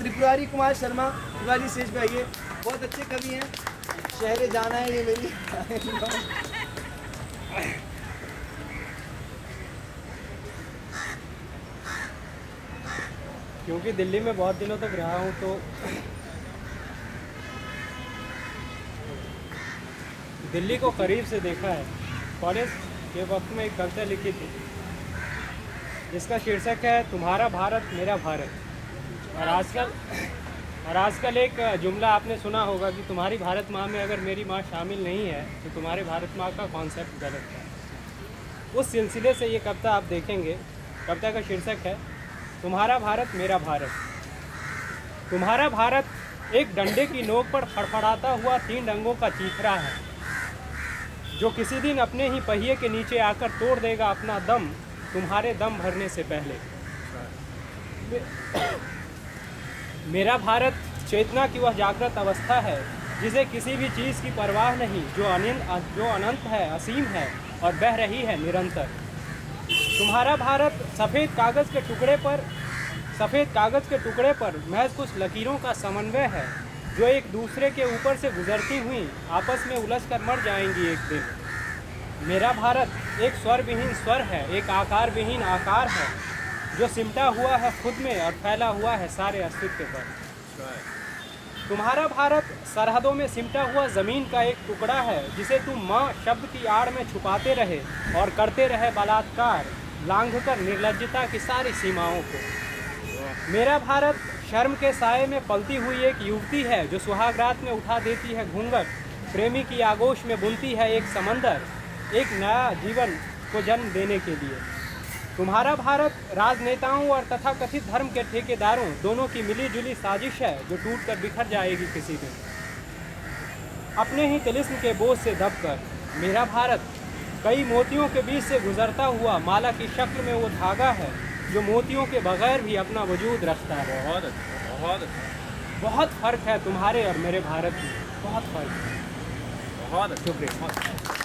Tripurari Kumar Sharma Tiwari stage पे आइए। बहुत अच्छे कवि हैं। शहरे जाना है ये मेरी क्योंकि दिल्ली में बहुत दिनों तक रहा हूँ तो दिल्ली को करीब से देखा है। कॉलेज के वक्त में एक कविता लिखी थी जिसका शीर्षक है तुम्हारा भारत मेरा भारत। और आजकल एक जुमला आपने सुना होगा कि तुम्हारी भारत माँ में अगर मेरी माँ शामिल नहीं है तो तुम्हारे भारत माँ का कॉन्सेप्ट गलत है। उस सिलसिले से ये कविता आप देखेंगे। कविता का शीर्षक है तुम्हारा भारत मेरा भारत। तुम्हारा भारत एक डंडे की नोक पर फड़फड़ाता हुआ 3 डंगों का चीथड़ा है जो किसी दिन अपने ही पहिए के नीचे आकर तोड़ देगा अपना दम तुम्हारे दम भरने से पहले। मेरा भारत चेतना की वह जागृत अवस्था है जिसे किसी भी चीज़ की परवाह नहीं, जो अनंत है, असीम है और बह रही है निरंतर। तुम्हारा भारत सफ़ेद कागज़ के टुकड़े पर महज कुछ लकीरों का समन्वय है जो एक दूसरे के ऊपर से गुजरती हुई आपस में उलझकर मर जाएंगी एक दिन। मेरा भारत एक स्वर विहीन स्वर है, एक आकार विहीन आकार है जो सिमटा हुआ है खुद में और फैला हुआ है सारे अस्तित्व पर। तुम्हारा भारत सरहदों में सिमटा हुआ ज़मीन का एक टुकड़ा है जिसे तुम माँ शब्द की आड़ में छुपाते रहे और करते रहे बलात्कार, लांघकर निर्लज्जता की सारी सीमाओं को। मेरा भारत शर्म के साए में पलती हुई एक युवती है जो सुहागरात में उठा देती है घूंघट, प्रेमी की आगोश में बुनती है एक समंदर, एक नया जीवन को जन्म देने के लिए। तुम्हारा भारत राजनेताओं और तथाकथित धर्म के ठेकेदारों दोनों की मिली जुली साजिश है जो टूटकर बिखर जाएगी किसी दिन अपने ही तिलिस्म के बोझ से दबकर। मेरा भारत कई मोतियों के बीच से गुजरता हुआ माला की शक्ल में वो धागा है जो मोतियों के बगैर भी अपना वजूद रखता है। बहुत फ़र्क है तुम्हारे और मेरे भारत में, बहुत फ़र्क है। बहुत शुक्रिया।